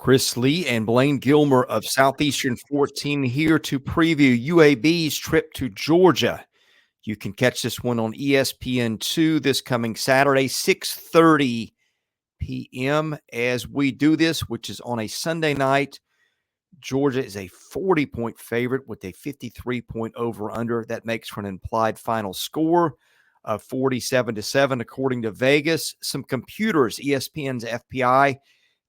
Chris Lee and Blayne Gilmer of Southeastern 14 here to preview UAB's trip to Georgia. You can catch this one on ESPN2 this coming Saturday, 6:30 p.m. as we do this, which is on a Sunday night. Georgia is a 40-point favorite with a 53-point over-under. That makes for an implied final score of 47-7, according to Vegas. Some computers, ESPN's FPI,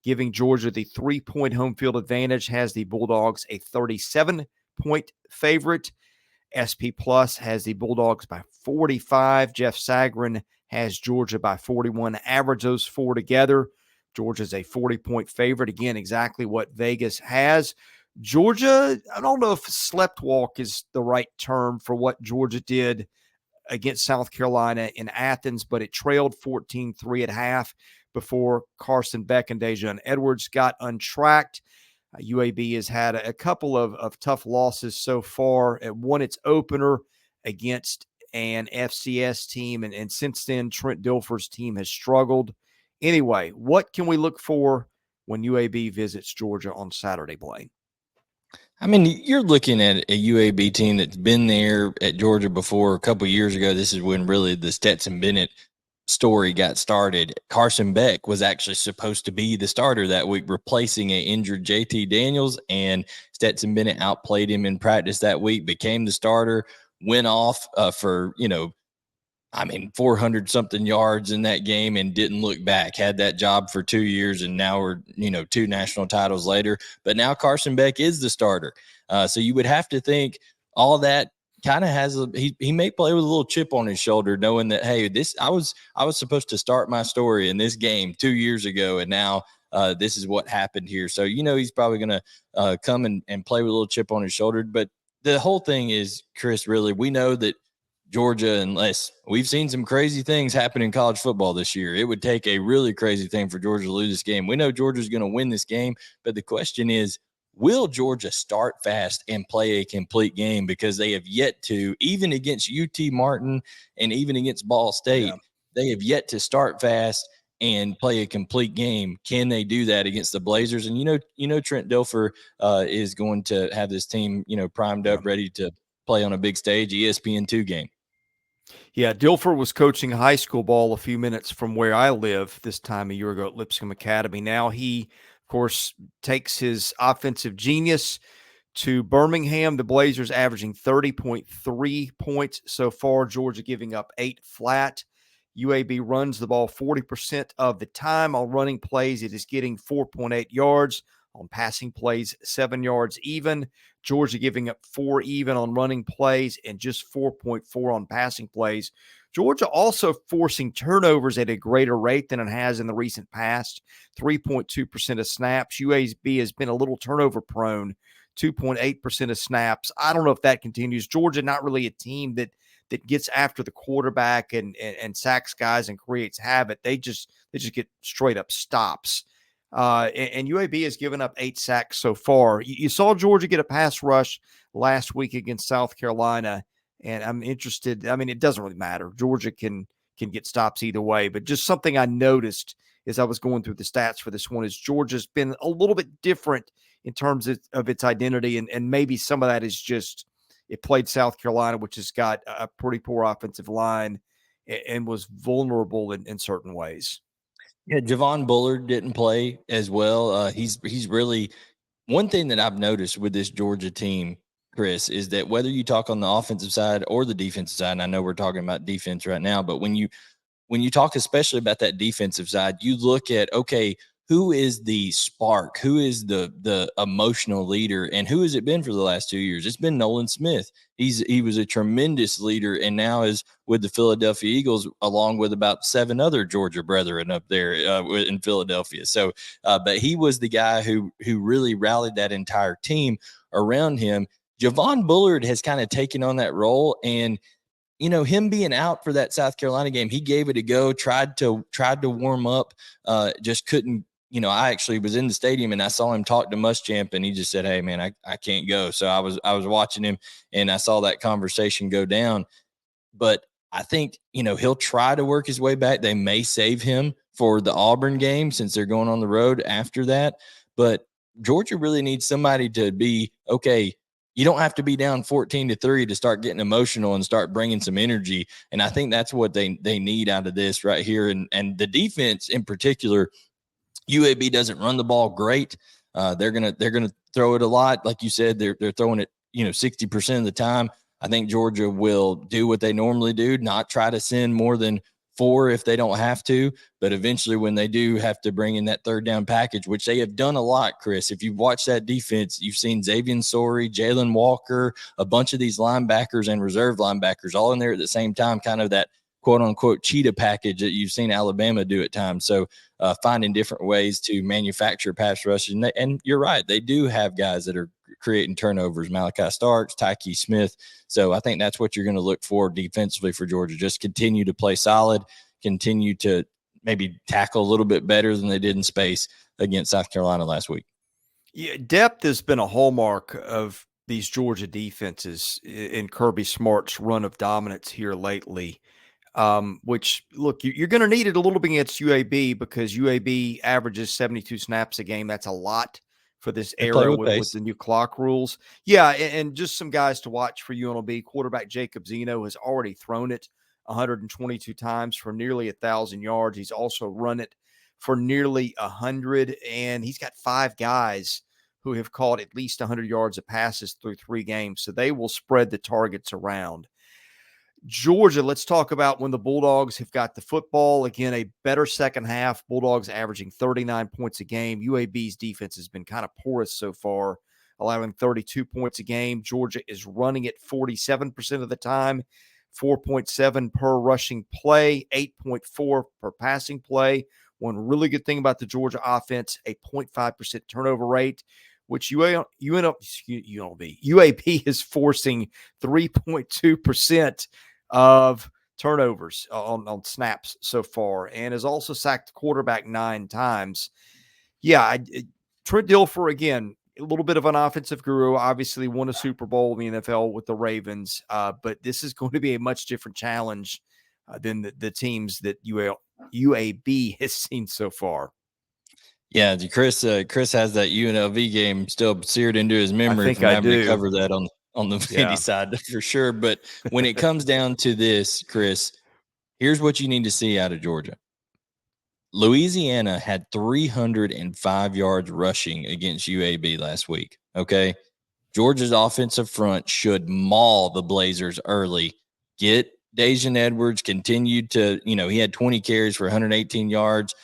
giving Georgia the 3-point home field advantage, has the Bulldogs a 37-point favorite. SP Plus has the Bulldogs by 45. Jeff Sagarin has Georgia by 41. Average those four together. Georgia's a 40-point favorite. Again, exactly what Vegas has. Georgia, I don't know if slept walk is the right term for what Georgia did against South Carolina in Athens, but it trailed 14-3 at half before Carson Beck and Dejon Edwards got untracked. UAB has had a couple of tough losses so far. It won its opener against an FCS team, and since then, Trent Dilfer's team has struggled. Anyway, what can we look for when UAB visits Georgia on Saturday, Blayne? I mean, you're looking at a UAB team that's been there at Georgia before. A couple of years ago, this is when really the Stetson Bennett story got started. Carson Beck was actually supposed to be the starter that week, replacing an injured JT Daniels, and Stetson Bennett outplayed him in practice that week, became the starter, went off for, 400-something yards in that game and didn't look back. Had that job for 2 years, and now we're, 2 national titles later. But now Carson Beck is the starter. So you would have to think all that kind of has he may play with a little chip on his shoulder, knowing that, hey, I was supposed to start my story in this game 2 years ago, and now this is what happened here. So he's probably going to come and play with a little chip on his shoulder. But the whole thing is, Chris, really, we know that Georgia, unless we've seen some crazy things happen in college football this year, it would take a really crazy thing for Georgia to lose this game. We know Georgia's going to win this game, but the question is, will Georgia start fast and play a complete game? Because they have yet to, even against UT Martin and even against Ball State, they have yet to start fast and play a complete game. Can they do that against the Blazers? And Trent Dilfer is going to have this team, primed up, ready to play on a big stage, ESPN2 game. Yeah, Dilfer was coaching high school ball a few minutes from where I live this time a year ago at Lipscomb Academy. Now he, of course, takes his offensive genius to Birmingham. The Blazers averaging 30.3 points so far. Georgia giving up 8 flat. UAB runs the ball 40% of the time. On running plays, it is getting 4.8 yards. On passing plays, 7 yards even. Georgia giving up 4 even on running plays and just 4.4 on passing plays. Georgia also forcing turnovers at a greater rate than it has in the recent past, 3.2% of snaps. UAB has been a little turnover prone, 2.8% of snaps. I don't know if that continues. Georgia, not really a team that gets after the quarterback and sacks guys and creates havoc. They just get straight up stops. And UAB has given up 8 sacks so far. You saw Georgia get a pass rush last week against South Carolina, and I'm interested. I mean, it doesn't really matter. Georgia can get stops either way, but just something I noticed as I was going through the stats for this one is Georgia's been a little bit different in terms of its identity, and maybe some of that is just it played South Carolina, which has got a pretty poor offensive line and was vulnerable in certain ways. Yeah, Javon Bullard didn't play as well. He's really one thing that I've noticed with this Georgia team, Chris, is that whether you talk on the offensive side or the defensive side, and I know we're talking about defense right now, but when you talk especially about that defensive side, you look at, okay, who is the spark? Who is the emotional leader? And who has it been for the last 2 years? It's been Nolan Smith. He was a tremendous leader and now is with the Philadelphia Eagles along with about 7 other Georgia brethren up there in Philadelphia. So, but he was the guy who really rallied that entire team around him. Javon Bullard has kind of taken on that role, and him being out for that South Carolina game, he gave it a go, tried to warm up, just couldn't. I actually was in the stadium and I saw him talk to Muschamp, and he just said, "Hey, man, I can't go." So I was watching him and I saw that conversation go down. But I think, he'll try to work his way back. They may save him for the Auburn game since they're going on the road after that. But Georgia really needs somebody to be, okay, you don't have to be down 14-3 to start getting emotional and start bringing some energy. And I think that's what they need out of this right here. And the defense in particular, UAB doesn't run the ball great. They're gonna throw it a lot, like you said. They're throwing it 60% of the time. I think Georgia will do what they normally do, not try to send more than 4 if they don't have to. But eventually, when they do have to bring in that third down package, which they have done a lot, Chris. If you've watched that defense, you've seen Xavier Sori, Jalen Walker, a bunch of these linebackers and reserve linebackers all in there at the same time, kind of that quote unquote cheetah package that you've seen Alabama do at times. So finding different ways to manufacture pass rush. And you're right, they do have guys that are creating turnovers, Malachi Starks, Tyke Smith. So I think that's what you're going to look for defensively for Georgia. Just continue to play solid, continue to maybe tackle a little bit better than they did in space against South Carolina last week. Yeah, depth has been a hallmark of these Georgia defenses in Kirby Smart's run of dominance here lately. Which, look, you're going to need it a little bit against UAB because UAB averages 72 snaps a game. That's a lot for this era with the new clock rules. Yeah, and just some guys to watch for UNLV. Quarterback Jacob Zeno has already thrown it 122 times for nearly 1,000 yards. He's also run it for nearly 100, and he's got 5 guys who have caught at least 100 yards of passes through 3 games. So they will spread the targets around. Georgia, let's talk about when the Bulldogs have got the football. Again, a better second half. Bulldogs averaging 39 points a game. UAB's defense has been kind of porous so far, allowing 32 points a game. Georgia is running it 47% of the time, 4.7 per rushing play, 8.4 per passing play. One really good thing about the Georgia offense, a 0.5% turnover rate, which UAB is forcing 3.2% of turnovers on snaps so far, and has also sacked the quarterback 9 times. Yeah, Trent Dilfer, again, a little bit of an offensive guru, obviously won a Super Bowl in the NFL with the Ravens, but this is going to be a much different challenge than the teams that UAB has seen so far. Yeah, Chris has that UNLV game still seared into his memory from having to cover that on the Vandy side for sure. But when it comes down to this, Chris, here's what you need to see out of Georgia. Louisiana had 305 yards rushing against UAB last week. Okay. Georgia's offensive front should maul the Blazers early. Get Daijun Edwards, continued to, he had 20 carries for 118 yards.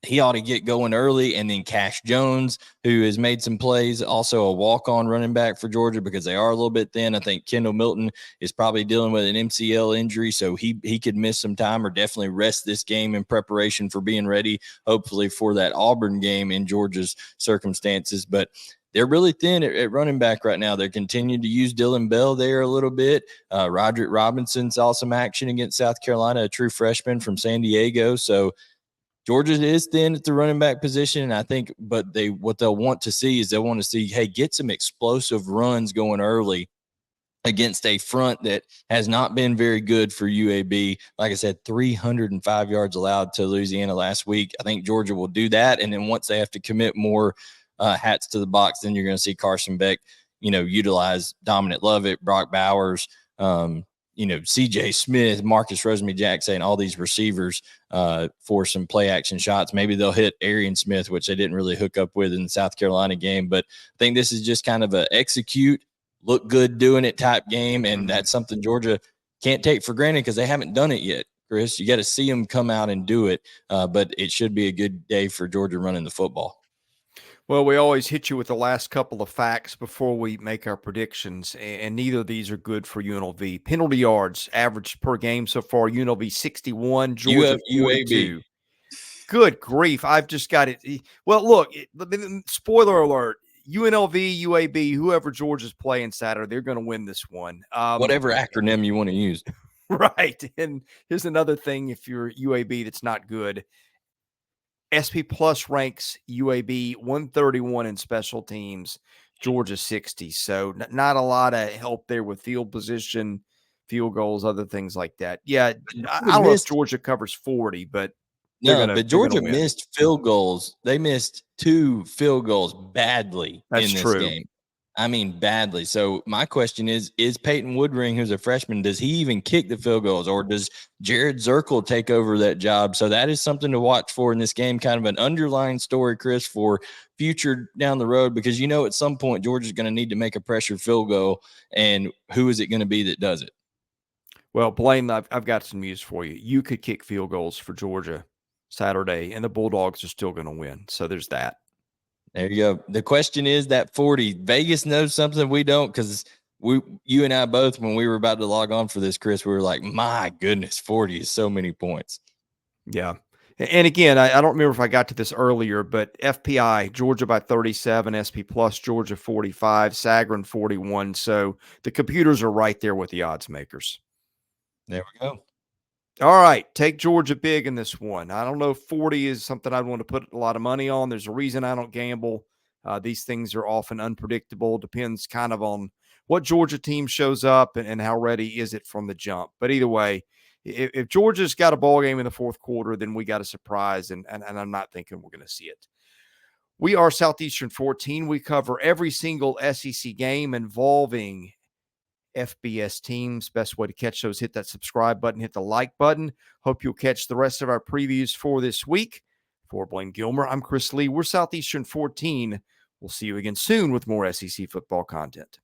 He ought to get going early. And then Cash Jones, who has made some plays, also a walk-on running back for Georgia because they are a little bit thin. I think Kendall Milton is probably dealing with an MCL injury, so he could miss some time or definitely rest this game in preparation for being ready, hopefully, for that Auburn game in Georgia's circumstances. But they're really thin at running back right now. They're continuing to use Dylan Bell there a little bit. Roderick Robinson saw some action against South Carolina, a true freshman from San Diego. So Georgia is thin at the running back position, and I think, but what they'll want to see is hey, get some explosive runs going early against a front that has not been very good for UAB. Like I said, 305 yards allowed to Louisiana last week. I think Georgia will do that, and then once they have to commit more hats to the box, then you're going to see Carson Beck, utilize Dominic Lovett, Brock Bowers, CJ Smith, Marcus Rosemy-Jackson, all these receivers for some play action shots. Maybe they'll hit Arian Smith, which they didn't really hook up with in the South Carolina game. But I think this is just kind of a execute, look good doing it type game. And that's something Georgia can't take for granted because they haven't done it yet, Chris. You got to see them come out and do it. But it should be a good day for Georgia running the football. Well, we always hit you with the last couple of facts before we make our predictions, and neither of these are good for UNLV. Penalty yards average per game so far, UNLV 61, Georgia 42. Good grief. I've just got it. Well, look, spoiler alert, UNLV, UAB, whoever Georgia's playing Saturday, they're going to win this one. Whatever acronym you want to use. Right. And here's another thing if you're UAB that's not good. SP Plus ranks UAB 131 in special teams, Georgia 60. So not a lot of help there with field position, field goals, other things like that. Yeah, I don't know if Georgia covers 40, but No, but Georgia missed field goals. They missed 2 field goals badly in this game. I mean, badly. So my question is Peyton Woodring, who's a freshman, does he even kick the field goals, or does Jared Zirkle take over that job? So that is something to watch for in this game, kind of an underlying story, Chris, for future down the road, because at some point Georgia's going to need to make a pressure field goal, and who is it going to be that does it? Well, Blayne, I've got some news for you. You could kick field goals for Georgia Saturday, and the Bulldogs are still going to win. So there's that. There you go. The question is that 40. Vegas knows something we don't, because you and I both, when we were about to log on for this, Chris, we were like, my goodness, 40 is so many points. Yeah. And again, I don't remember if I got to this earlier, but FPI, Georgia by 37, SP Plus, Georgia 45, Sagarin 41. So the computers are right there with the odds makers. There we go. All right, take Georgia big in this one. I don't know if 40 is something I'd want to put a lot of money on. There's a reason I don't gamble. These things are often unpredictable. Depends kind of on what Georgia team shows up and how ready is it from the jump. But either way, if Georgia's got a ball game in the fourth quarter, then we got a surprise, and I'm not thinking we're going to see it. We are Southeastern 14. We cover every single SEC game involving FBS teams. Best way to catch those, hit that subscribe button, hit the like button. Hope you'll catch the rest of our previews for this week. For Blayne Gilmer, I'm Chris Lee. We're Southeastern 14. We'll see you again soon with more SEC football content.